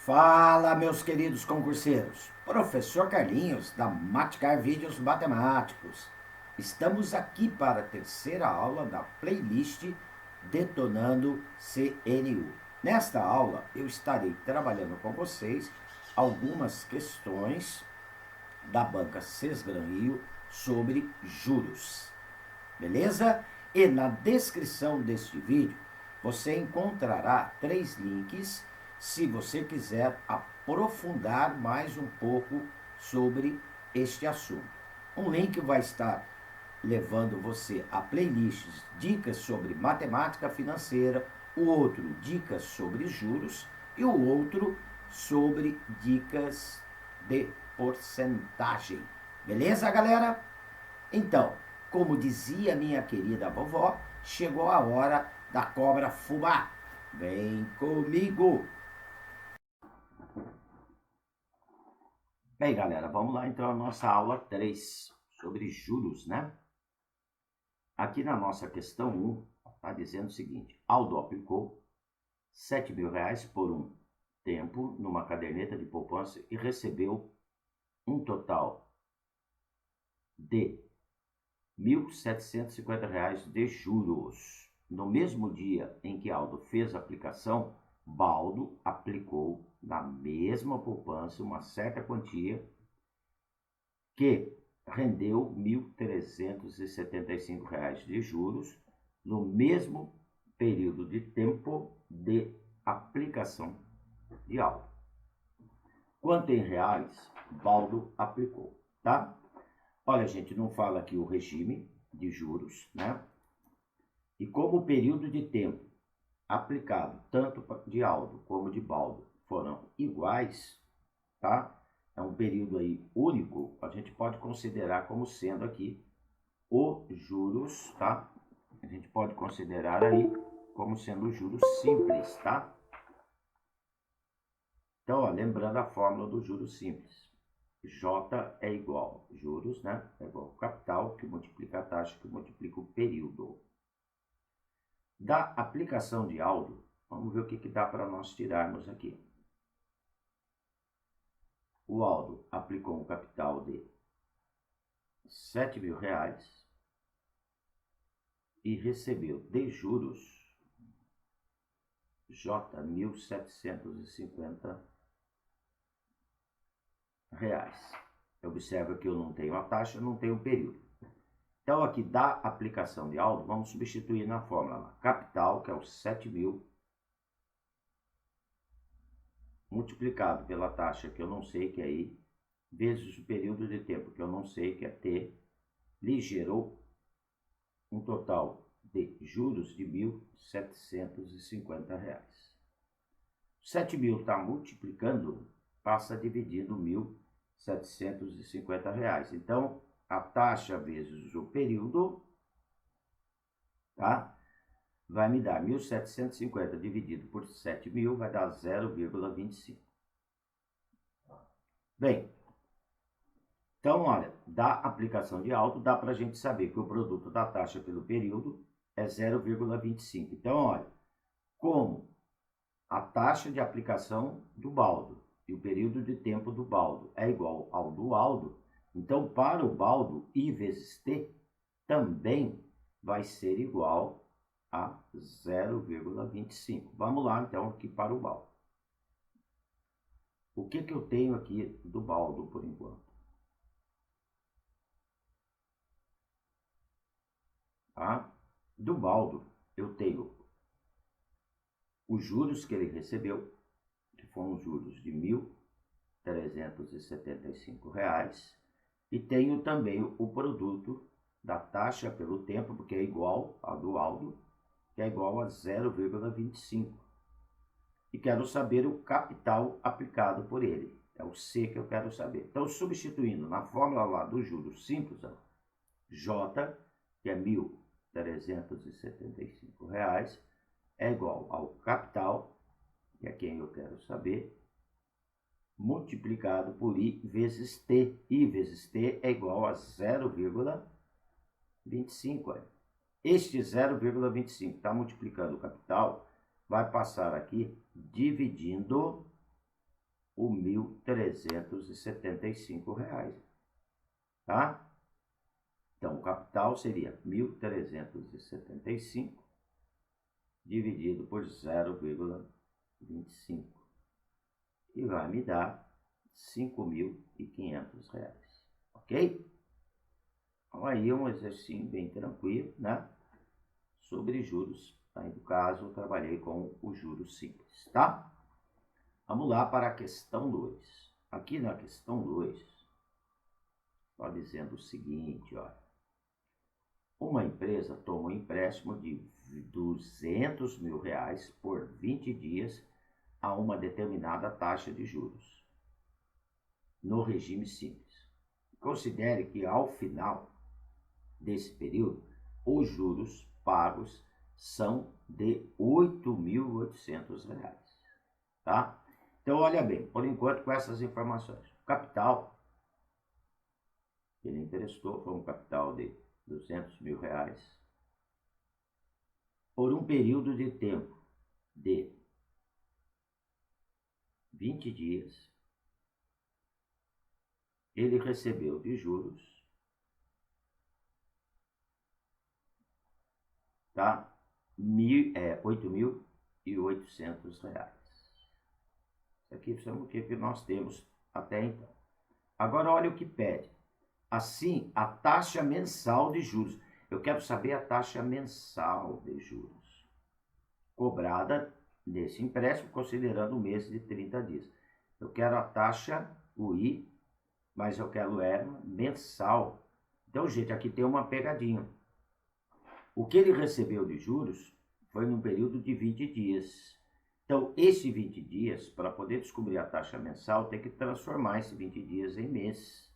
Fala, meus queridos concurseiros. Professor Carlinhos, da Maticar Vídeos Matemáticos. Estamos aqui para a terceira aula da playlist Detonando CNU. Nesta aula, eu estarei trabalhando com vocês algumas questões da banca Sesgran Rio sobre juros. Beleza? E na descrição deste vídeo, você encontrará 3 links se você quiser aprofundar mais um pouco sobre este assunto. Um link vai estar levando você a playlists dicas sobre matemática financeira, o outro dicas sobre juros e o outro sobre dicas de porcentagem. Beleza, galera? Então, como dizia minha querida vovó, chegou a hora da cobra fubá. Vem comigo! Bem, galera, vamos lá então a nossa aula 3 sobre juros, né? Aqui na nossa questão 1, está dizendo o seguinte: Aldo aplicou R$ 7.000 por um tempo numa caderneta de poupança e recebeu um total de R$ 1.750 de juros. No mesmo dia em que Aldo fez a aplicação, Baldo aplicou na mesma poupança uma certa quantia que rendeu R$ 1.375 de juros no mesmo período de tempo de aplicação de Aldo. Quanto em reais Baldo aplicou, tá? Olha, gente, não fala aqui o regime de juros, né? E como o período de tempo aplicado tanto de Aldo como de Baldo foram iguais, tá? É um período aí único, a gente pode considerar como sendo aqui o juros, tá? A gente pode considerar aí como sendo o juros simples, tá? Então, ó, lembrando a fórmula do juros simples. J é igual juros, né? É igual capital que multiplica a taxa que multiplica o período. Da aplicação de Aldo, vamos ver o que dá para nós tirarmos aqui. O Aldo aplicou um capital de R$ 7.000 e recebeu de juros J R$ 1.750. Observa que eu não tenho a taxa, não tenho o período. Então, aqui da aplicação de Aldo, vamos substituir na fórmula capital, que é o 7.000, multiplicado pela taxa, que eu não sei, que é I, vezes o período de tempo, que eu não sei, que é T, lhe gerou um total de juros de R$ 1.750. 7.000 está multiplicando, passa dividindo R$ 1.750. Então, a taxa vezes o período, tá? Vai me dar 1.750 dividido por 7.000, vai dar 0,25. Bem, então, olha, da aplicação de Aldo, dá para a gente saber que o produto da taxa pelo período é 0,25. Então, olha, como a taxa de aplicação do Baldo e o período de tempo do Baldo é igual ao do Aldo, então, para o Baldo, I vezes T também vai ser igual a 0,25. Vamos lá, então, aqui para o Baldo. O que eu tenho aqui do Baldo, por enquanto? Tá? Do Baldo, eu tenho os juros que ele recebeu, que foram juros de R$ 1.375, e tenho também o produto da taxa pelo tempo, porque é igual ao do Aldo, que é igual a 0,25. E quero saber o capital aplicado por ele. É o C que eu quero saber. Então, substituindo na fórmula lá do juros simples, ó, J, que é R$ 1.375, é igual ao capital, que é quem eu quero saber, multiplicado por I vezes T. I vezes T é igual a 0,25. Este 0,25 está multiplicando o capital, vai passar aqui dividindo o R$ 1.375, tá? Então, o capital seria 1.375 dividido por 0,25 e vai me dar R$ 5.500, ok? Então, aí é um exercício bem tranquilo, né? Sobre juros. Aí, no caso, eu trabalhei com os juros simples, tá? Vamos lá para a questão 2. Aqui na questão 2, está dizendo o seguinte, olha. Uma empresa toma um empréstimo de R$ 200 mil por 20 dias a uma determinada taxa de juros, no regime simples. Considere que, ao final desse período, os juros pagos são de R$ 8.800, tá? Então, olha bem, por enquanto, com essas informações. O capital que ele emprestou foi um capital de R$ 200 mil por um período de tempo de 20 dias. Ele recebeu de juros, tá? R$ 8.800. Isso aqui são o que nós temos até então. Agora, olha o que pede. Assim, a taxa mensal de juros. Eu quero saber a taxa mensal de juros cobrada nesse empréstimo, considerando o mês de 30 dias. Eu quero a taxa, o I, mas eu quero mensal. Então, gente, aqui tem uma pegadinha. O que ele recebeu de juros foi num período de 20 dias. Então, esse 20 dias, para poder descobrir a taxa mensal, tem que transformar esse 20 dias em mês.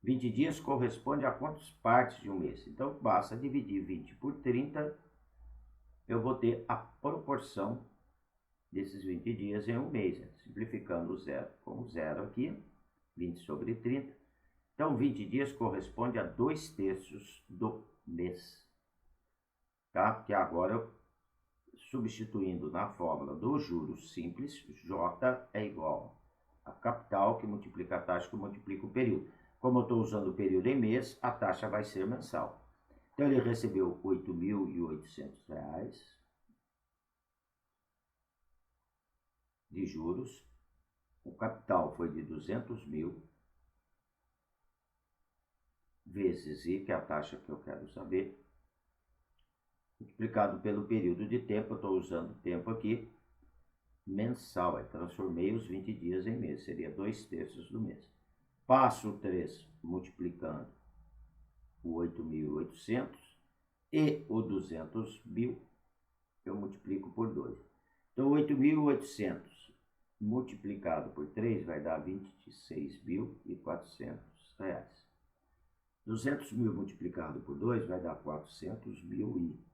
20 dias corresponde a quantas partes de um mês? Então, basta dividir 20 por 30, eu vou ter a proporção desses 20 dias em um mês, simplificando o zero com o zero aqui, 20 sobre 30. Então, 20 dias corresponde a 2/3 do mês, tá? Porque agora, substituindo na fórmula dos juros simples, J é igual a capital que multiplica a taxa que multiplica o período. Como eu estou usando o período em mês, a taxa vai ser mensal. Então, ele recebeu R$ 8.800 de juros. O capital foi de 200 mil vezes I, que é a taxa que eu quero saber, multiplicado pelo período de tempo. Eu estou usando tempo aqui, mensal. Transformei os 20 dias em mês, seria 2/3 do mês. Passo o 3 multiplicando o 8.800 e o 200 mil, eu multiplico por 2. Então, 8.800 multiplicado por 3 vai dar R$ 26.400. 200 mil multiplicado por 2 vai dar 400 mil I.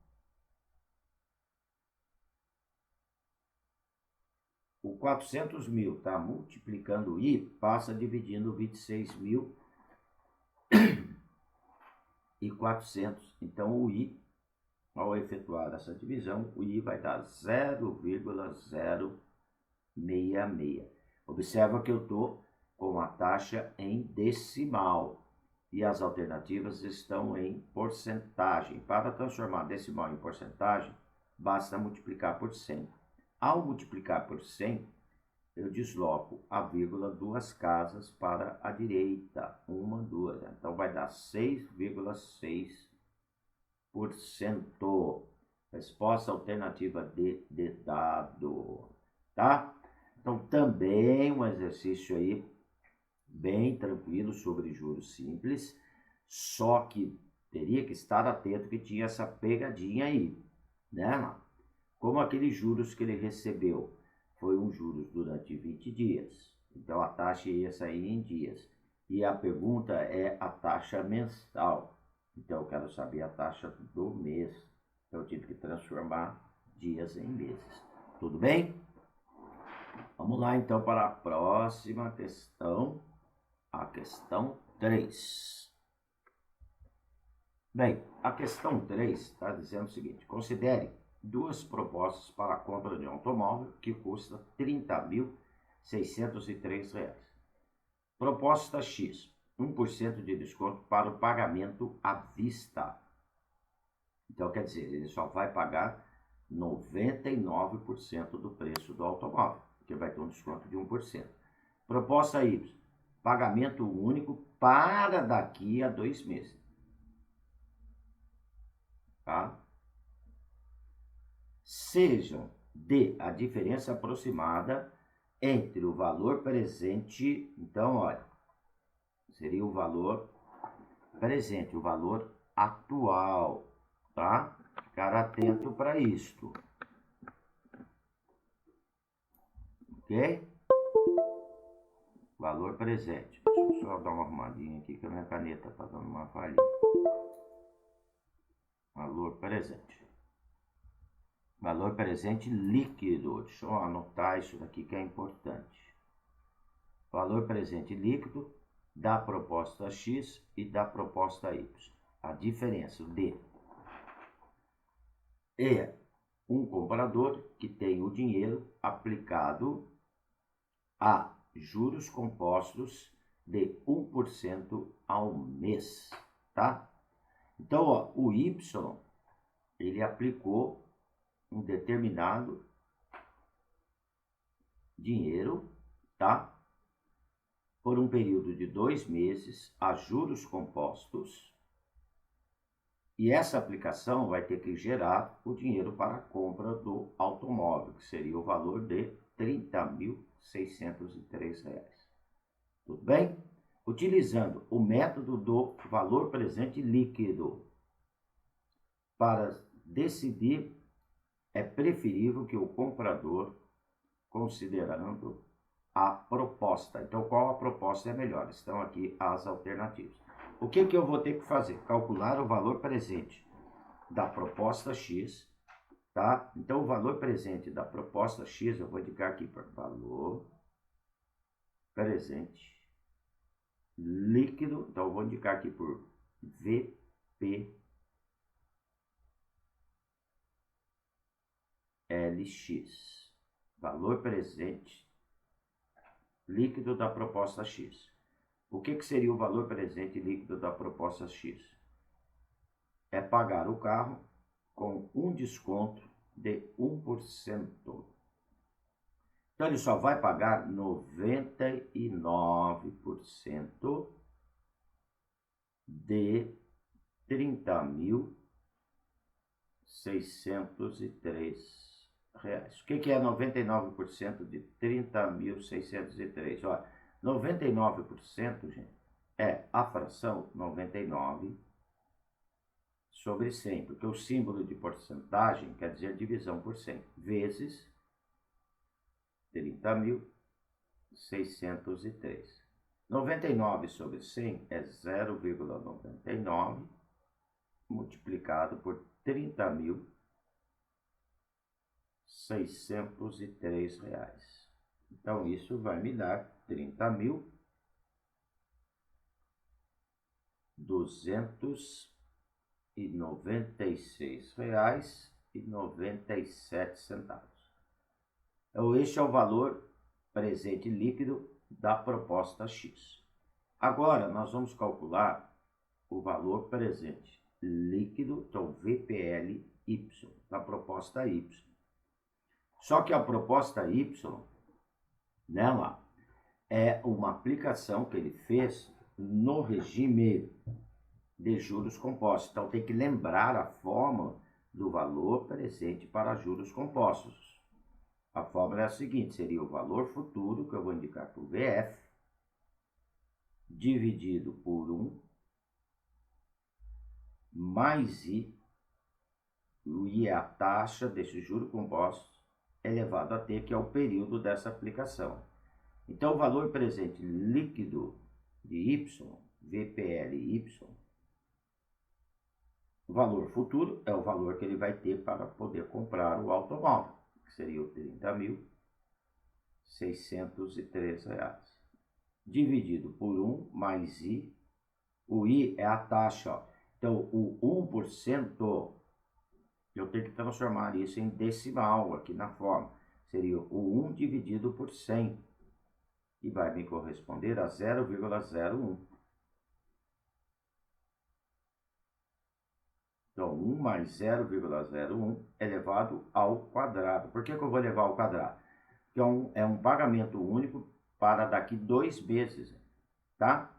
O 400 mil está multiplicando o I, passa dividindo 26.400. Então, o I, ao efetuar essa divisão, o I vai dar 0,066. Observa que eu estou com a taxa em decimal e as alternativas estão em porcentagem. Para transformar decimal em porcentagem, basta multiplicar por 100. Ao multiplicar por 100, eu desloco a vírgula 2 casas para a direita. 1, 2. Então, vai dar 6,6%. Resposta alternativa D de dado. Tá? Então, também um exercício aí bem tranquilo sobre juros simples, só que teria que estar atento que tinha essa pegadinha aí, né? Como aqueles juros que ele recebeu foi um juros durante 20 dias, então a taxa ia sair em dias. E a pergunta é a taxa mensal, então eu quero saber a taxa do mês. Eu tive que transformar dias em meses. Tudo bem? Vamos lá então para a próxima questão, a questão 3. Bem, a questão 3 está dizendo o seguinte: considere duas propostas para a compra de um automóvel que custa R$ 30.000 R$ 603. Proposta X, 1% de desconto para o pagamento à vista. Então, quer dizer, ele só vai pagar 99% do preço do automóvel, porque vai ter um desconto de 1%. Proposta Y, pagamento único para daqui a 2 meses. Tá? Sejam de a diferença aproximada entre o valor presente, então, olha, seria o valor presente, o valor atual, tá? Ficar atento para isto. Ok? Valor presente. Deixa eu só dar uma arrumadinha aqui que a minha caneta tá dando uma falhinha. Valor presente. Valor presente líquido. Deixa eu anotar isso daqui que é importante. Valor presente líquido da proposta X e da proposta Y. A diferença de é um comprador que tem o dinheiro aplicado a juros compostos de 1% ao mês, tá? Então, ó, o Y, ele aplicou um determinado dinheiro, tá? Por um período de 2 meses a juros compostos. E essa aplicação vai ter que gerar o dinheiro para a compra do automóvel, que seria o valor de R$ 30.603. Tudo bem? Utilizando o método do valor presente líquido para decidir, é preferível que o comprador, considerando a proposta. Então, qual a proposta é melhor? Estão aqui as alternativas. O que eu vou ter que fazer? Calcular o valor presente da proposta X, tá? Então, o valor presente da proposta X, eu vou indicar aqui por valor presente líquido. Então, eu vou indicar aqui por VPLX. Valor presente líquido da proposta X. O que seria o valor presente líquido da proposta X? É pagar o carro com um desconto de 1%. Então, ele só vai pagar 99% de R$ 30.603. O que é 99% de 30.603? Olha, 99%, gente, é a fração 99 sobre 100, porque o símbolo de porcentagem quer dizer divisão por 100, vezes 30.603. 99 sobre 100 é 0,99 multiplicado por 30.603. Então, isso vai me dar R$ 30.296,97. Então, este é o valor presente líquido da proposta X. Agora, nós vamos calcular o valor presente líquido, então VPLY, da proposta Y. Só que a proposta Y, nela, é uma aplicação que ele fez no regime de juros compostos. Então, tem que lembrar a fórmula do valor presente para juros compostos. A fórmula é a seguinte, seria o valor futuro, que eu vou indicar por VF, dividido por 1, mais I, o I é a taxa desse juro composto, elevado a T, que é o período dessa aplicação. Então, o valor presente líquido de Y, VPLY, o valor futuro é o valor que ele vai ter para poder comprar o automóvel, que seria o R$ 30.603. Dividido por 1 mais I, o I é a taxa, ó. Então, o 1%, eu tenho que transformar isso em decimal aqui na forma. Seria o 1 dividido por 100. e vai me corresponder a 0,01. Então, 1 mais 0,01 elevado ao quadrado. Por que eu vou levar ao quadrado? Porque é um pagamento único para daqui 2 meses, tá?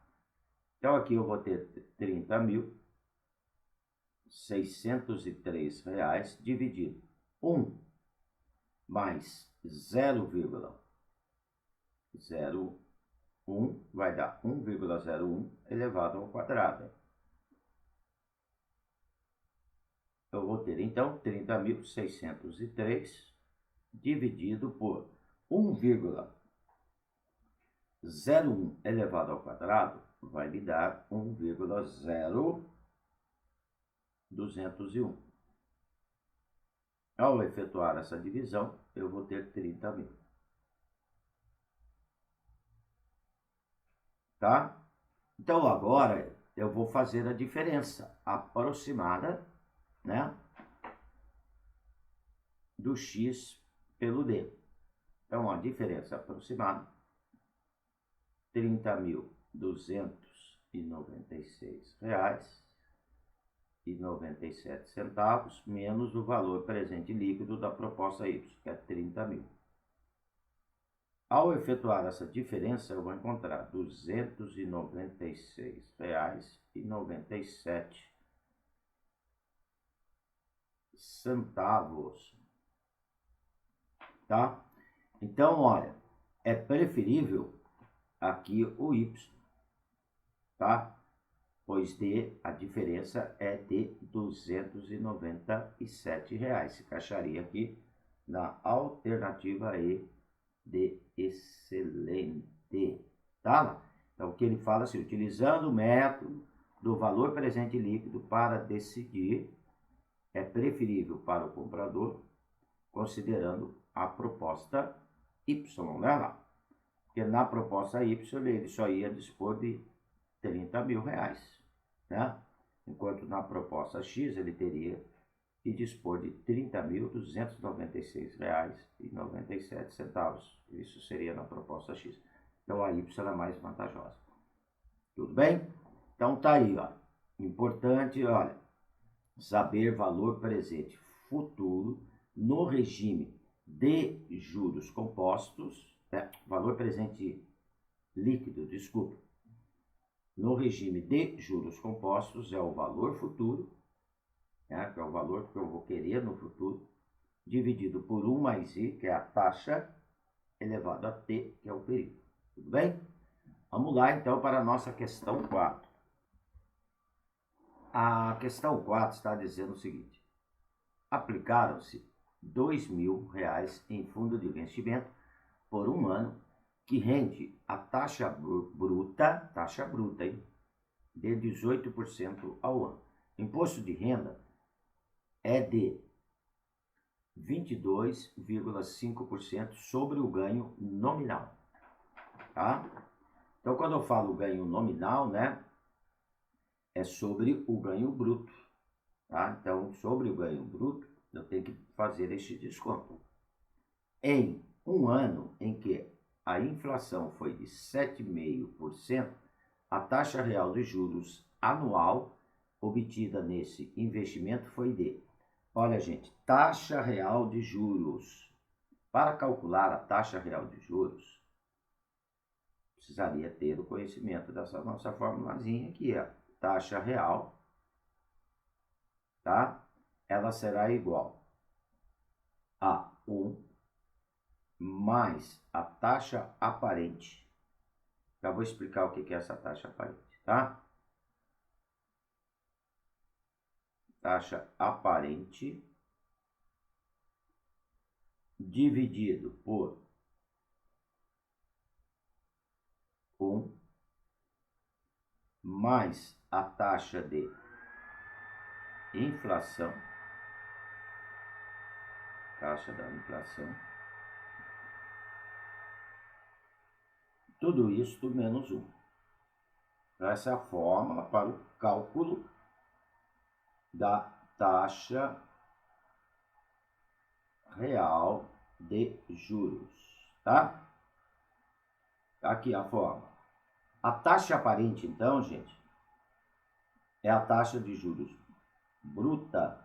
Então, aqui eu vou ter R$30.603 dividido 1 mais 0,01 vai dar 1,01 elevado ao quadrado. Eu vou ter, então, 30.603 dividido por 1,01 elevado ao quadrado vai me dar 1,0201. Ao efetuar essa divisão, eu vou ter 30.000. Tá? Então, agora eu vou fazer a diferença aproximada, né, do x pelo d. Então, a diferença aproximada, R$30.296,97 menos o valor presente líquido da proposta Y, que é 30.000. Ao efetuar essa diferença, eu vou encontrar R$296,97. Tá? Então, olha, é preferível aqui o Y, tá? Pois a diferença é de R$297. Se encaixaria aqui na alternativa E de excelente, tá? Então, o que ele fala assim, utilizando o método do valor presente líquido para decidir, é preferível para o comprador, considerando a proposta Y, né? Porque na proposta Y ele só ia dispor de R$30.000, né? Enquanto na proposta X ele teria que dispor de R$30.296,97. Isso seria na proposta X. Então a Y é mais vantajosa. Tudo bem? Então tá aí, ó. Importante, olha, saber valor presente futuro no regime de juros compostos, valor presente líquido, desculpa. No regime de juros compostos é o valor futuro, né, que é o valor que eu vou querer no futuro, dividido por 1 mais I, que é a taxa, elevado a T, que é o período. Tudo bem? Vamos lá, então, para a nossa questão 4. A questão 4 está dizendo o seguinte. Aplicaram-se R$2.000 em fundo de investimento por um ano, que rende a taxa bruta, hein, de 18% ao ano. Imposto de renda é de 22,5% sobre o ganho nominal, tá? Então, quando eu falo ganho nominal, né, é sobre o ganho bruto, tá? Então, sobre o ganho bruto, eu tenho que fazer este desconto. Em um ano em que a inflação foi de 7,5%, a taxa real de juros anual obtida nesse investimento foi de... Olha, gente, taxa real de juros. Para calcular a taxa real de juros, precisaria ter o conhecimento dessa nossa formulazinha aqui, ó. Taxa real, tá? Ela será igual a 1 mais a taxa aparente. Já vou explicar o que é essa taxa aparente, tá? Taxa aparente dividido por 1 mais a taxa de inflação, taxa da inflação, tudo isso menos 1. Então, essa é a fórmula para o cálculo da taxa real de juros, tá? Tá aqui a forma. A taxa aparente, então, gente, é a taxa de juros bruta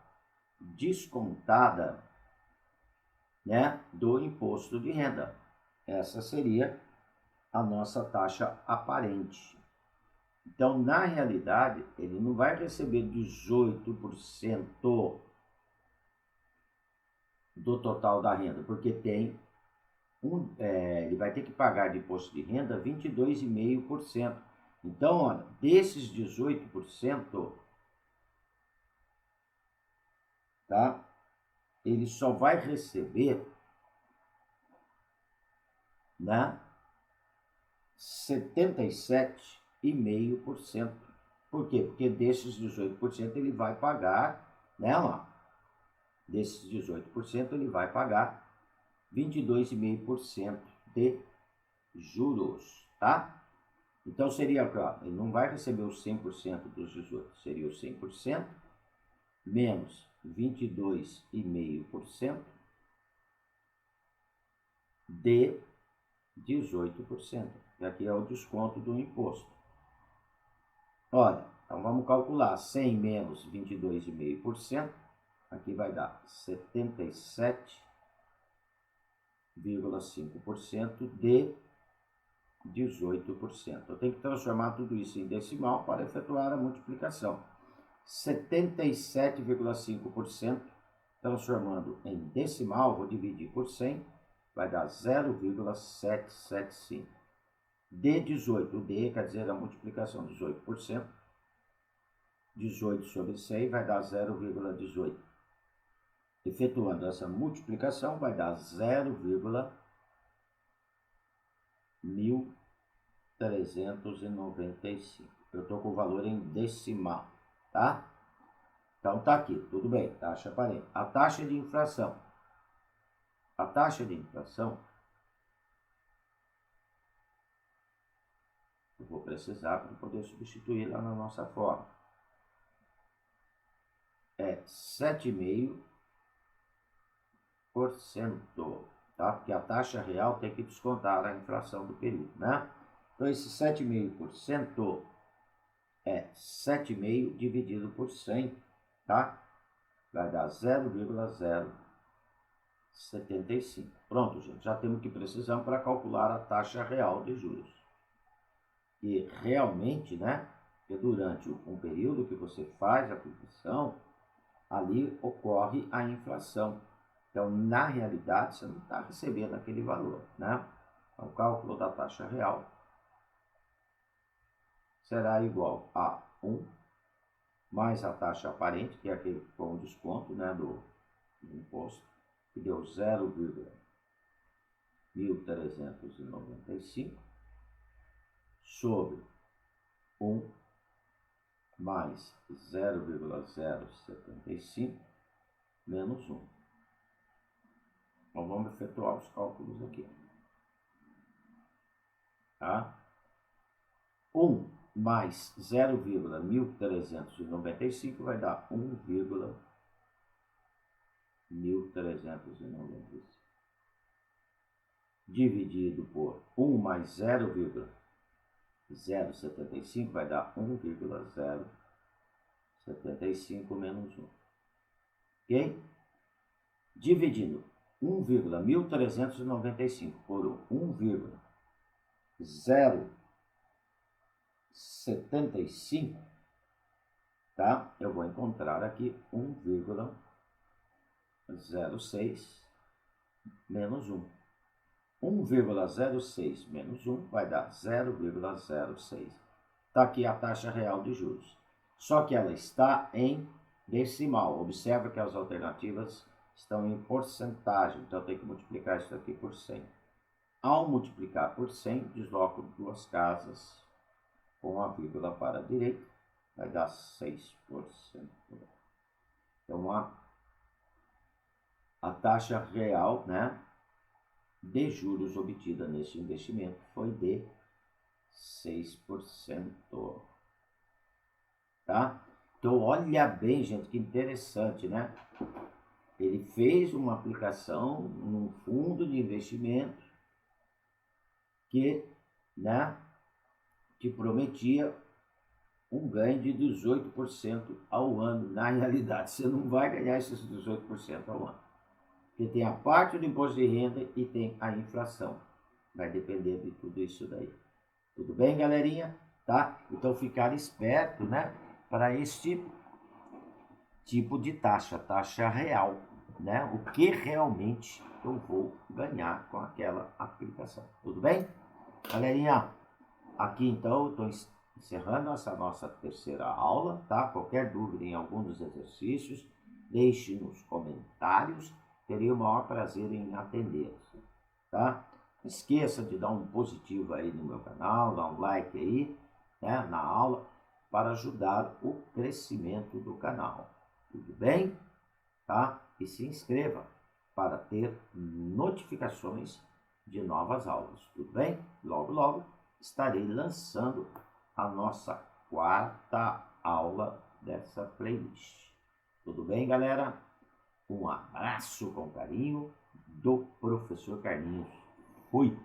descontada, né, do imposto de renda. Essa seria a nossa taxa aparente. Então, na realidade, ele não vai receber 18% do total da renda, porque tem ele vai ter que pagar de imposto de renda 22,5%. Então, olha, desses 18%, tá? Ele só vai receber, né, 77,5%. Por quê? Porque desses 18% ele vai pagar, né, lá, desses 18% ele vai pagar 22,5% de juros, tá? Então seria, ó, ele não vai receber os 100% dos 18, seria os 100% menos 22,5% de 18%. E aqui é o desconto do imposto. Olha, então vamos calcular 100 menos 22,5%, aqui vai dar 77,5% de 18%. Eu tenho que transformar tudo isso em decimal para efetuar a multiplicação. 77,5%, transformando em decimal, vou dividir por 100, vai dar 0,775. De 18, o D quer dizer a multiplicação de 18%, 18 sobre 100 vai dar 0,18. Efetuando essa multiplicação, vai dar 0,1395. Eu estou com o valor em decimal, tá? Então tá aqui, tudo bem, taxa aparente. A taxa de inflação. A taxa de inflação, eu vou precisar para poder substituir lá na nossa forma. É 7,5%, tá? Porque a taxa real tem que descontar a inflação do período, né? Então esse 7,5% é 7,5 dividido por 100, tá? Vai dar 0,075. Pronto, gente, já temos o que precisamos para calcular a taxa real de juros. E realmente, né, que durante um período que você faz a aquisição, ali ocorre a inflação. Então, na realidade, você não está recebendo aquele valor, né? Então, o cálculo da taxa real será igual a 1 mais a taxa aparente, que é aquele com o desconto, né, do imposto, que deu 0,1395 sobre 1 mais 0,075 menos 1. Então, vamos efetuar os cálculos aqui. Tá? 1 mais 0,1395 vai dar 1,1395. Dividido por 1 mais 0,075 vai dar 1,075 menos 1. Ok? Dividindo 1,1395 por 1,075, tá? Eu vou encontrar aqui 1,06 menos 1. 1,06 menos 1 vai dar 0,06. Está aqui a taxa real de juros. Só que ela está em decimal. Observa que as alternativas estão em porcentagem. Então, eu tenho que multiplicar isso aqui por 100. Ao multiplicar por 100, desloco duas casas com a vírgula para a direita. Vai dar 6%. Então, a taxa real, né, de juros obtida neste investimento foi de 6%. Tá? Então, olha bem, gente, que interessante, né? Ele fez uma aplicação num fundo de investimento que né, te prometia um ganho de 18% ao ano. Na realidade, você não vai ganhar esses 18% ao ano. Porque tem a parte do imposto de renda e tem a inflação. Vai depender de tudo isso daí. Tudo bem, galerinha? Tá? Então, ficar esperto, né, para este tipo de taxa real, né? O que realmente eu vou ganhar com aquela aplicação. Tudo bem? Galerinha, aqui então eu estou encerrando essa nossa terceira aula, tá? Qualquer dúvida em algum dos exercícios, deixe nos comentários, terei o maior prazer em atendê-los, tá? Não esqueça de dar um positivo aí no meu canal, dar um like aí, né, na aula, para ajudar o crescimento do canal. Tudo bem? Tá? E se inscreva para ter notificações de novas aulas. Tudo bem? Logo, logo estarei lançando a nossa quarta aula dessa playlist. Tudo bem, galera? Um abraço com carinho do professor Carlinhos. Fui!